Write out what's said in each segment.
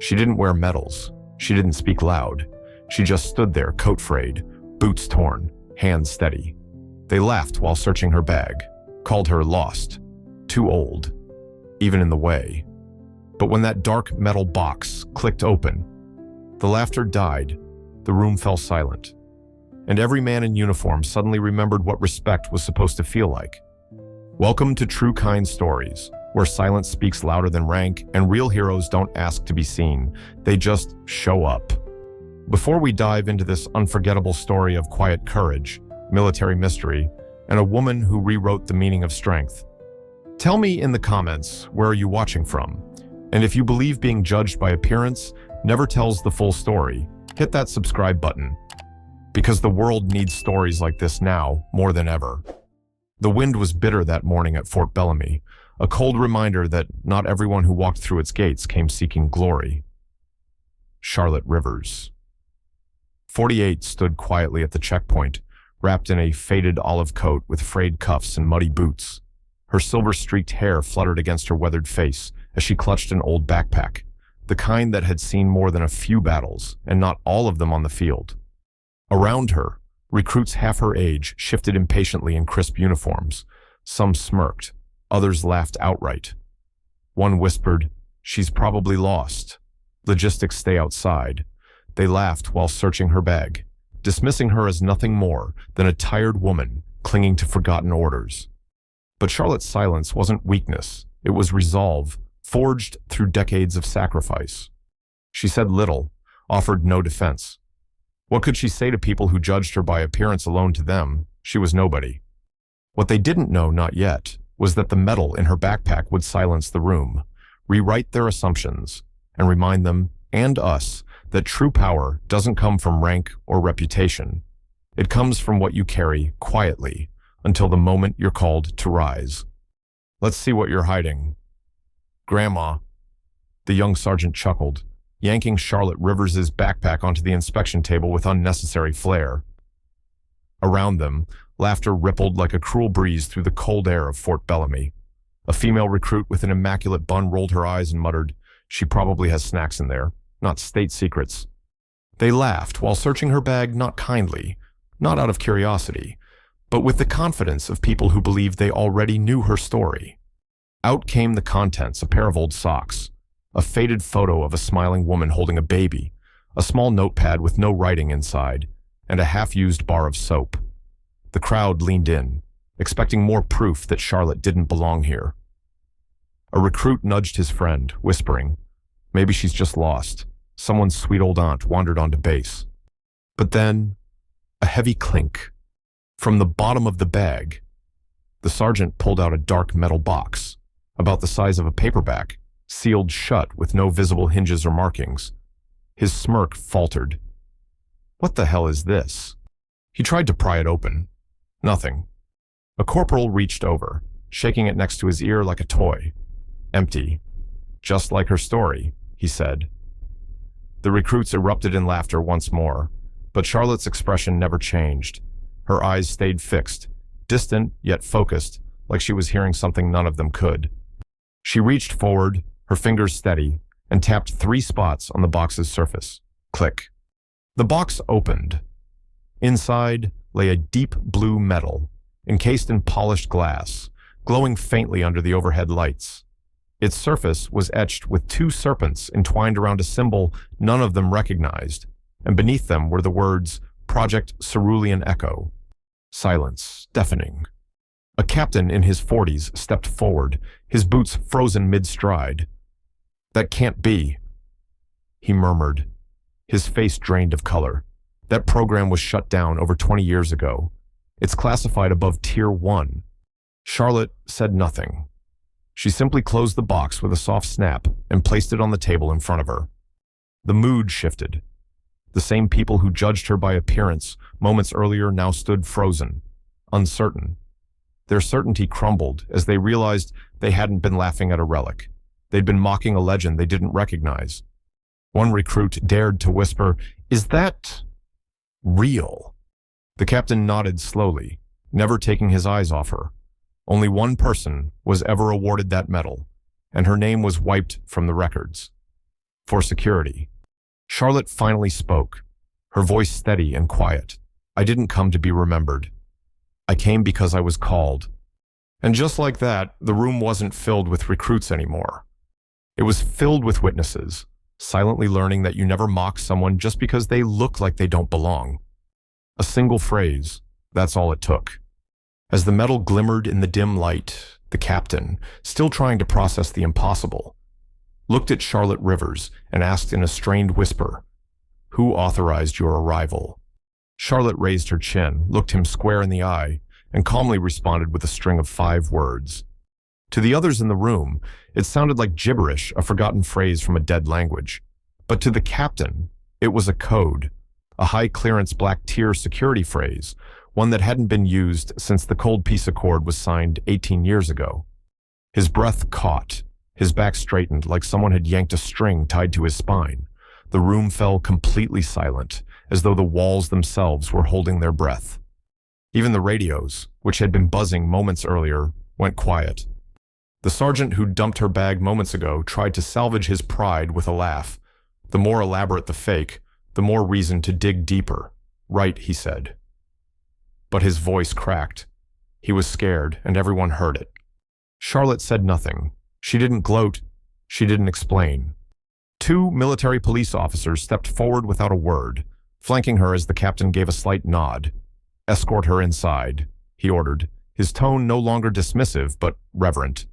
She didn't wear medals. She didn't speak loud. She just stood there, coat frayed, boots torn, hands steady. They laughed while searching her bag, called her lost, too old, even in the way. But when that dark metal box clicked open, the laughter died, the room fell silent, and every man in uniform suddenly remembered what respect was supposed to feel like. Welcome to TrueKind Stories, where silence speaks louder than rank and real heroes don't ask to be seen, they just show up. Before we dive into this unforgettable story of quiet courage, military mystery, and a woman who rewrote the meaning of strength, tell me in the comments, where are you watching from? And if you believe being judged by appearance never tells the full story, hit that subscribe button, because the world needs stories like this now more than ever. The wind was bitter that morning at Fort Bellamy, a cold reminder that not everyone who walked through its gates came seeking glory. Charlotte Rivers, 48, stood quietly at the checkpoint, wrapped in a faded olive coat with frayed cuffs and muddy boots. Her silver-streaked hair fluttered against her weathered face as she clutched an old backpack, the kind that had seen more than a few battles, and not all of them on the field. Around her, recruits half her age shifted impatiently in crisp uniforms. Some smirked, others laughed outright. One whispered, "She's probably lost. Logistics stay outside." They laughed while searching her bag, dismissing her as nothing more than a tired woman clinging to forgotten orders. But Charlotte's silence wasn't weakness, it was resolve, forged through decades of sacrifice. She said little, offered no defense. What could she say to people who judged her by appearance alone? To them, she was nobody. What they didn't know, not yet, was that the metal in her backpack would silence the room, rewrite their assumptions, and remind them, and us, that true power doesn't come from rank or reputation. It comes from what you carry quietly until the moment you're called to rise. "Let's see what you're hiding." "Grandma," the young sergeant chuckled, yanking Charlotte Rivers's backpack onto the inspection table with unnecessary flair. Around them, laughter rippled like a cruel breeze through the cold air of Fort Bellamy. A female recruit with an immaculate bun rolled her eyes and muttered, "She probably has snacks in there, not state secrets." They laughed while searching her bag, not kindly, not out of curiosity, but with the confidence of people who believed they already knew her story. Out came the contents: a pair of old socks, a faded photo of a smiling woman holding a baby, a small notepad with no writing inside, and a half-used bar of soap. The crowd leaned in, expecting more proof that Charlotte didn't belong here. A recruit nudged his friend, whispering, "Maybe she's just lost. Someone's sweet old aunt wandered onto base." But then, a heavy clink. From the bottom of the bag, the sergeant pulled out a dark metal box, about the size of a paperback, sealed shut with no visible hinges or markings. His smirk faltered. "What the hell is this?" He tried to pry it open. Nothing. A corporal reached over, shaking it next to his ear like a toy. "Empty. Just like her story," he said. The recruits erupted in laughter once more, but Charlotte's expression never changed. Her eyes stayed fixed, distant yet focused, like she was hearing something none of them could. She reached forward, her fingers steady, and tapped 3 spots on the box's surface. Click. The box opened. Inside lay a deep blue metal, encased in polished glass, glowing faintly under the overhead lights. Its surface was etched with 2 serpents entwined around a symbol none of them recognized, and beneath them were the words, "Project Cerulean Echo." Silence, deafening. A captain in his 40s stepped forward, his boots frozen mid-stride. "That can't be," he murmured, his face drained of color. "That program was shut down over 20 years ago. It's classified above Tier 1. Charlotte said nothing. She simply closed the box with a soft snap and placed it on the table in front of her. The mood shifted. The same people who judged her by appearance moments earlier now stood frozen, uncertain. Their certainty crumbled as they realized they hadn't been laughing at a relic. They'd been mocking a legend they didn't recognize. One recruit dared to whisper, "Is that real?" The captain nodded slowly, never taking his eyes off her. Only one person was ever awarded that medal, and her name was wiped from the records. For security. Charlotte finally spoke, her voice steady and quiet. I didn't come to be remembered. I came because I was called. And just like that, the room wasn't filled with recruits anymore. It was filled with witnesses, silently learning that you never mock someone just because they look like they don't belong. A single phrase, that's all it took. As the metal glimmered in the dim light, the captain, still trying to process the impossible, looked at Charlotte Rivers and asked in a strained whisper, "Who authorized your arrival?" Charlotte raised her chin, looked him square in the eye, and calmly responded with a string of 5 words. To the others in the room, it sounded like gibberish, a forgotten phrase from a dead language. But to the captain, it was a code, a high-clearance black tier security phrase, one that hadn't been used since the Cold Peace Accord was signed 18 years ago. His breath caught, his back straightened like someone had yanked a string tied to his spine. The room fell completely silent, as though the walls themselves were holding their breath. Even the radios, which had been buzzing moments earlier, went quiet. The sergeant who dumped her bag moments ago tried to salvage his pride with a laugh. The more elaborate the fake, the more reason to dig deeper. Right, he said. But his voice cracked. He was scared, and everyone heard it. Charlotte said nothing. She didn't gloat. She didn't explain. 2 military police officers stepped forward without a word, flanking her as the captain gave a slight nod. "Escort her inside," he ordered, his tone no longer dismissive but reverent.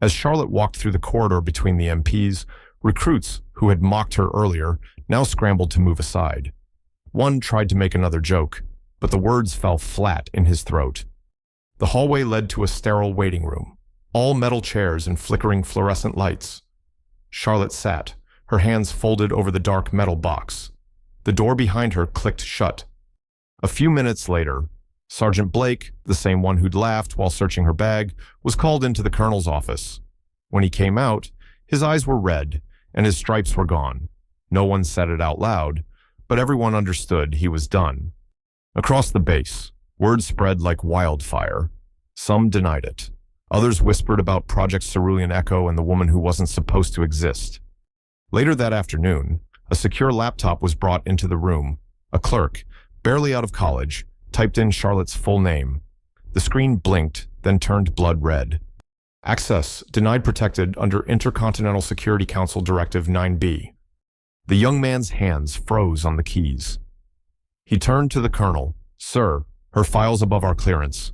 As Charlotte walked through the corridor between the MPs, recruits who had mocked her earlier now scrambled to move aside. One tried to make another joke, but the words fell flat in his throat. The hallway led to a sterile waiting room, all metal chairs and flickering fluorescent lights. Charlotte sat, her hands folded over the dark metal box. The door behind her clicked shut. A few minutes later, Sergeant Blake, the same one who'd laughed while searching her bag, was called into the colonel's office. When he came out, his eyes were red and his stripes were gone. No one said it out loud, but everyone understood he was done. Across the base, word spread like wildfire. Some denied it. Others whispered about Project Cerulean Echo and the woman who wasn't supposed to exist. Later that afternoon, a secure laptop was brought into the room. A clerk, barely out of college, typed in Charlotte's full name. The screen blinked, then turned blood red. Access denied protected under Intercontinental Security Council Directive 9B. The young man's hands froze on the keys. He turned to the colonel. "Sir, her file's above our clearance."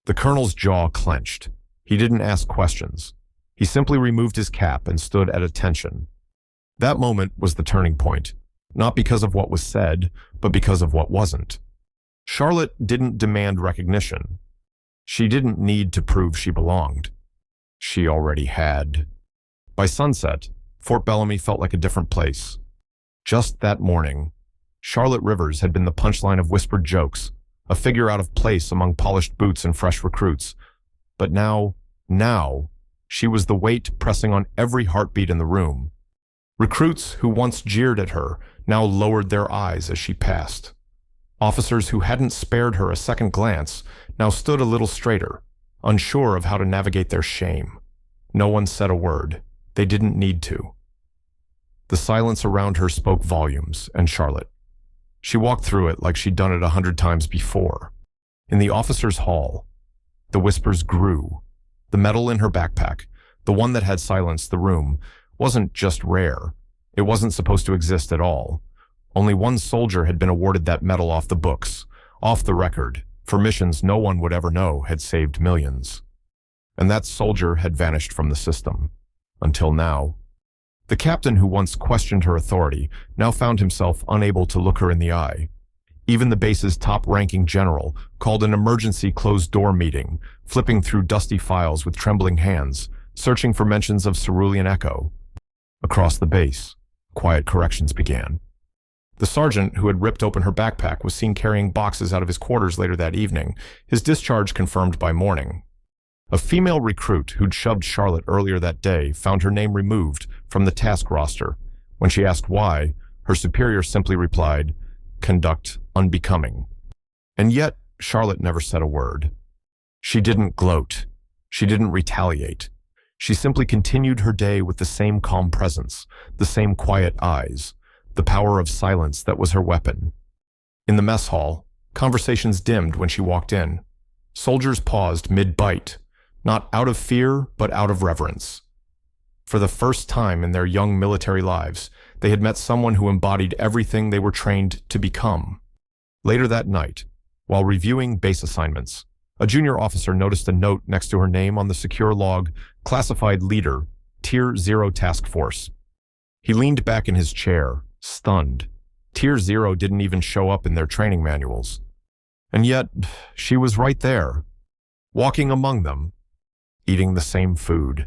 The colonel's jaw clenched. He didn't ask questions. He simply removed his cap and stood at attention. That moment was the turning point, not because of what was said, but because of what wasn't. Charlotte didn't demand recognition. She didn't need to prove she belonged. She already had. By sunset, Fort Bellamy felt like a different place. Just that morning, Charlotte Rivers had been the punchline of whispered jokes, a figure out of place among polished boots and fresh recruits. But now, she was the weight pressing on every heartbeat in the room. Recruits who once jeered at her now lowered their eyes as she passed. Officers who hadn't spared her a second glance now stood a little straighter, unsure of how to navigate their shame. No one said a word. They didn't need to. The silence around her spoke volumes, and Charlotte. She walked through it like she'd done it 100 times before. In the officers' hall, the whispers grew. The metal in her backpack, the one that had silenced the room, wasn't just rare. It wasn't supposed to exist at all. Only one soldier had been awarded that medal off the books, off the record, for missions no one would ever know had saved millions. And that soldier had vanished from the system. Until now. The captain who once questioned her authority now found himself unable to look her in the eye. Even the base's top-ranking general called an emergency closed-door meeting, flipping through dusty files with trembling hands, searching for mentions of Cerulean Echo. Across the base, quiet corrections began. The sergeant who had ripped open her backpack was seen carrying boxes out of his quarters later that evening, his discharge confirmed by morning. A female recruit who'd shoved Charlotte earlier that day found her name removed from the task roster. When she asked why, her superior simply replied, "Conduct unbecoming." And yet, Charlotte never said a word. She didn't gloat. She didn't retaliate. She simply continued her day with the same calm presence, the same quiet eyes, the power of silence that was her weapon. In the mess hall, conversations dimmed when she walked in. Soldiers paused mid-bite, not out of fear, but out of reverence. For the first time in their young military lives, they had met someone who embodied everything they were trained to become. Later that night, while reviewing base assignments, a junior officer noticed a note next to her name on the secure log, Classified Leader, Tier 0 Task Force. He leaned back in his chair, stunned. Tier 0 didn't even show up in their training manuals. And yet, she was right there, walking among them, eating the same food.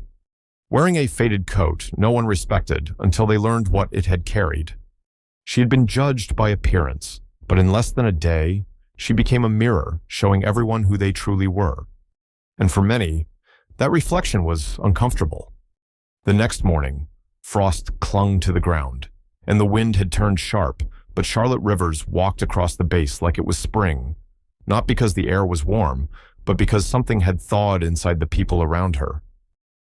Wearing a faded coat no one respected until they learned what it had carried. She had been judged by appearance, but in less than a day, she became a mirror showing everyone who they truly were. And for many, that reflection was uncomfortable. The next morning, frost clung to the ground, and the wind had turned sharp, but Charlotte Rivers walked across the base like it was spring, not because the air was warm, but because something had thawed inside the people around her.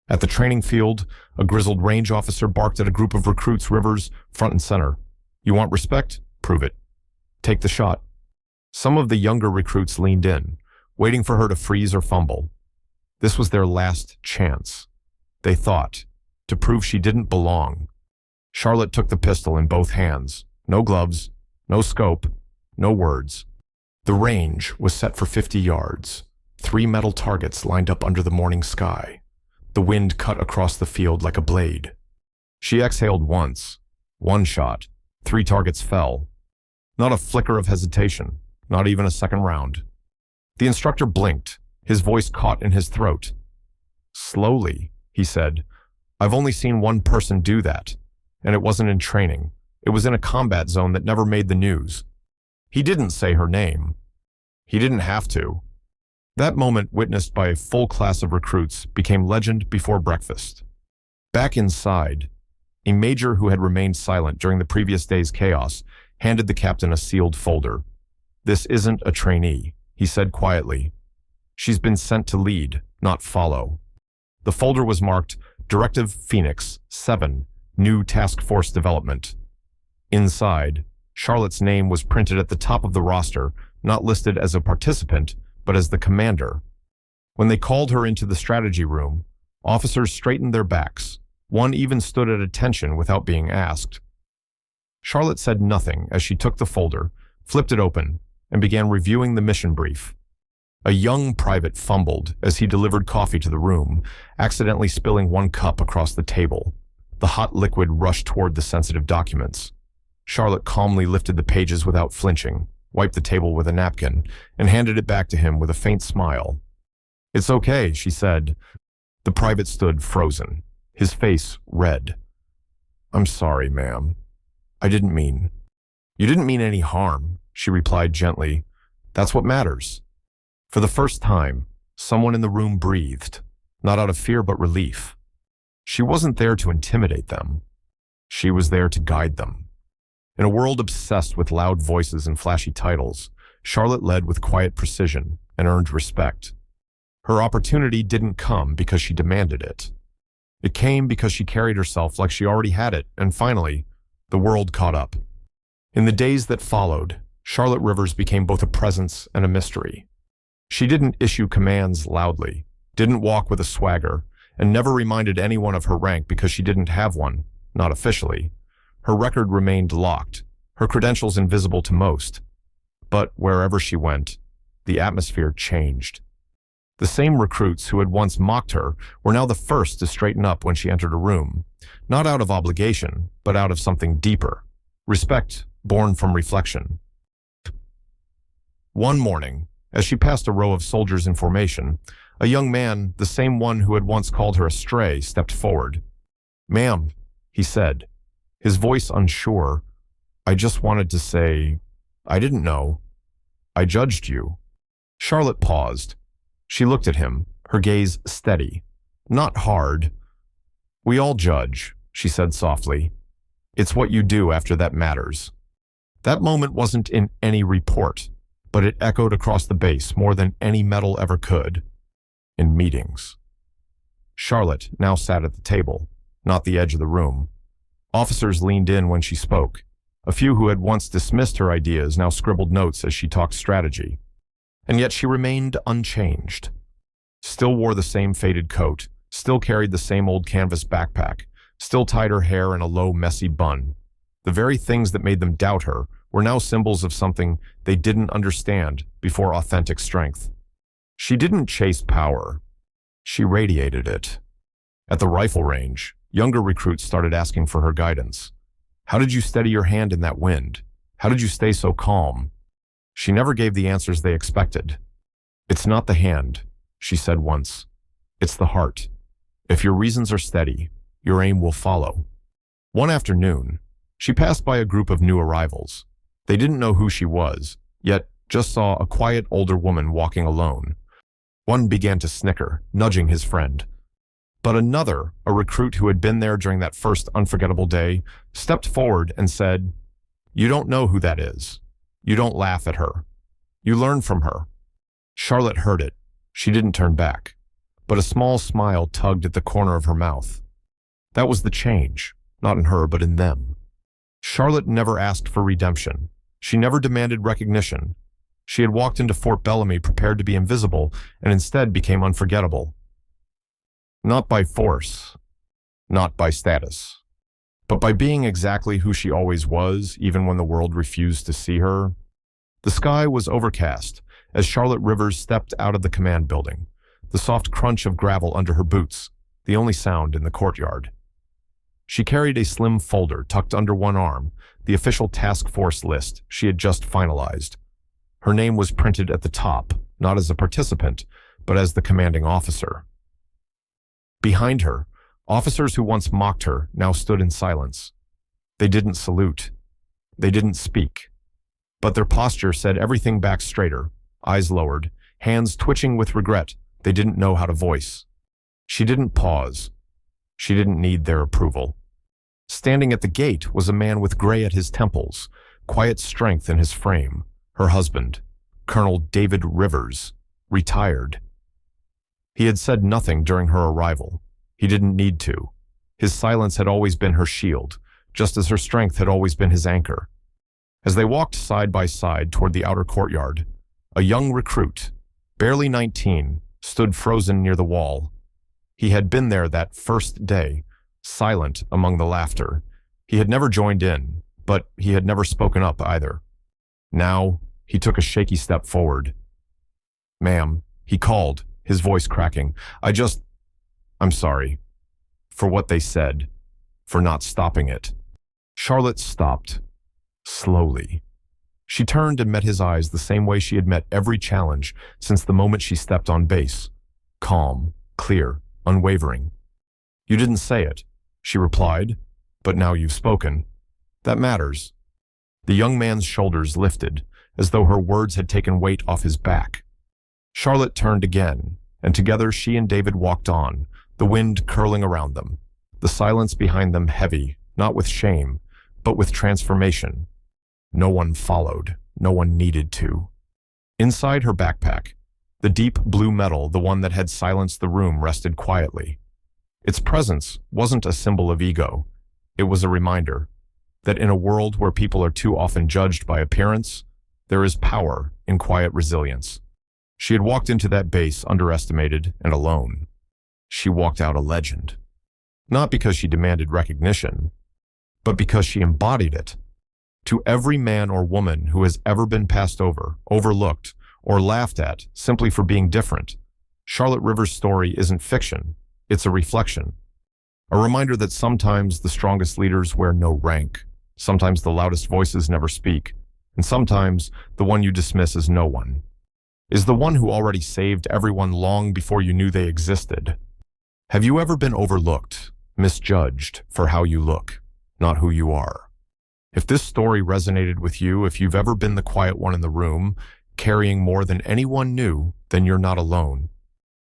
At the training field, a grizzled range officer barked at a group of recruits, Rivers front and center. You want respect? Prove it. Take the shot. Some of the younger recruits leaned in, waiting for her to freeze or fumble. This was their last chance, they thought, to prove she didn't belong. Charlotte took the pistol in both hands. No gloves, no scope, no words. The range was set for 50 yards. 3 metal targets lined up under the morning sky. The wind cut across the field like a blade. She exhaled once. 1 shot. 3 targets fell. Not a flicker of hesitation. Not even a second round. The instructor blinked, his voice caught in his throat. Slowly, he said, I've only seen one person do that, and it wasn't in training. It was in a combat zone that never made the news. He didn't say her name. He didn't have to. That moment, witnessed by a full class of recruits, became legend before breakfast. Back inside, a major who had remained silent during the previous day's chaos handed the captain a sealed folder. This isn't a trainee, he said quietly. She's been sent to lead, not follow. The folder was marked Directive Phoenix 7, New Task Force Development. Inside, Charlotte's name was printed at the top of the roster, not listed as a participant, but as the commander. When they called her into the strategy room, officers straightened their backs. One even stood at attention without being asked. Charlotte said nothing as she took the folder, flipped it open, and began reviewing the mission brief. A young private fumbled as he delivered coffee to the room, accidentally spilling 1 cup across the table. The hot liquid rushed toward the sensitive documents. Charlotte calmly lifted the pages without flinching, wiped the table with a napkin, and handed it back to him with a faint smile. It's okay, she said. The private stood frozen, his face red. I'm sorry, ma'am. I didn't mean. You didn't mean any harm, she replied gently. That's what matters. For the first time, someone in the room breathed, not out of fear but relief. She wasn't there to intimidate them. She was there to guide them. In a world obsessed with loud voices and flashy titles, Charlotte led with quiet precision and earned respect. Her opportunity didn't come because she demanded it. It came because she carried herself like she already had it, and finally, the world caught up. In the days that followed, Charlotte Rivers became both a presence and a mystery. She didn't issue commands loudly, didn't walk with a swagger, and never reminded anyone of her rank because she didn't have one, not officially. Her record remained locked, her credentials invisible to most. But wherever she went, the atmosphere changed. The same recruits who had once mocked her were now the first to straighten up when she entered a room, not out of obligation, but out of something deeper, respect born from reflection. One morning, as she passed a row of soldiers in formation, a young man, the same one who had once called her a stray, stepped forward. Ma'am, he said, his voice unsure, I just wanted to say, I didn't know. I judged you. Charlotte paused. She looked at him, her gaze steady, not hard. We all judge, she said softly. It's what you do after that matters. That moment wasn't in any report, but it echoed across the base more than any medal ever could. In meetings. Charlotte now sat at the table, not the edge of the room. Officers leaned in when she spoke. A few who had once dismissed her ideas now scribbled notes as she talked strategy. And yet she remained unchanged. Still wore the same faded coat, still carried the same old canvas backpack, still tied her hair in a low, messy bun. The very things that made them doubt her were now symbols of something they didn't understand before authentic strength. She didn't chase power. She radiated it. At the rifle range, younger recruits started asking for her guidance. How did you steady your hand in that wind? How did you stay so calm? She never gave the answers they expected. It's not the hand, she said once. It's the heart. If your reasons are steady, your aim will follow. One afternoon, she passed by a group of new arrivals. They didn't know who she was, yet just saw a quiet older woman walking alone. One began to snicker, nudging his friend. But another, a recruit who had been there during that first unforgettable day, stepped forward and said, "You don't know who that is. You don't laugh at her. You learn from her." Charlotte heard it. She didn't turn back, but a small smile tugged at the corner of her mouth. That was the change, not in her but in them. Charlotte never asked for redemption. She never demanded recognition. She had walked into Fort Bellamy prepared to be invisible and instead became unforgettable. Not by force, not by status, but by being exactly who she always was, even when the world refused to see her. The sky was overcast as Charlotte Rivers stepped out of the command building, the soft crunch of gravel under her boots, the only sound in the courtyard. She carried a slim folder tucked under one arm, the official task force list she had just finalized. Her name was printed at the top, not as a participant, but as the commanding officer. Behind her, officers who once mocked her now stood in silence. They didn't salute. They didn't speak. But their posture said everything back straighter, eyes lowered, hands twitching with regret they didn't know how to voice. She didn't pause. She didn't need their approval. Standing at the gate was a man with gray at his temples, quiet strength in his frame, her husband, Colonel David Rivers, retired. He had said nothing during her arrival. He didn't need to. His silence had always been her shield, just as her strength had always been his anchor. As they walked side by side toward the outer courtyard, a young recruit, barely 19, stood frozen near the wall. He had been there that first day, silent among the laughter. He had never joined in, but he had never spoken up either. Now, he took a shaky step forward. "Ma'am," he called, his voice cracking. I'm sorry. For what they said. For not stopping it." Charlotte stopped. Slowly. She turned and met his eyes the same way she had met every challenge since the moment she stepped on base. Calm, clear, unwavering. "You didn't say it," she replied, "but now you've spoken. That matters." The young man's shoulders lifted, as though her words had taken weight off his back. Charlotte turned again, and together she and David walked on, the wind curling around them, the silence behind them heavy, not with shame, but with transformation. No one followed, no one needed to. Inside her backpack, the deep blue metal, the one that had silenced the room, rested quietly. Its presence wasn't a symbol of ego. It was a reminder that in a world where people are too often judged by appearance, there is power in quiet resilience. She had walked into that base underestimated and alone. She walked out a legend. Not because she demanded recognition, but because she embodied it. To every man or woman who has ever been passed over, overlooked, or laughed at simply for being different, Charlotte Rivers' story isn't fiction, it's a reflection. A reminder that sometimes the strongest leaders wear no rank, sometimes the loudest voices never speak, and sometimes the one you dismiss as no one is the one who already saved everyone long before you knew they existed. Have you ever been overlooked, misjudged for how you look, not who you are? If this story resonated with you, if you've ever been the quiet one in the room, carrying more than anyone knew, then you're not alone.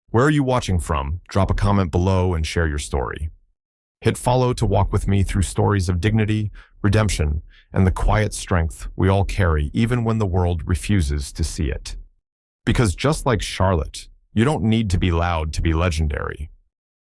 Where are you watching from? Drop a comment below and share your story. Hit follow to walk with me through stories of dignity, redemption, and the quiet strength we all carry even when the world refuses to see it. Because just like Charlotte, you don't need to be loud to be legendary.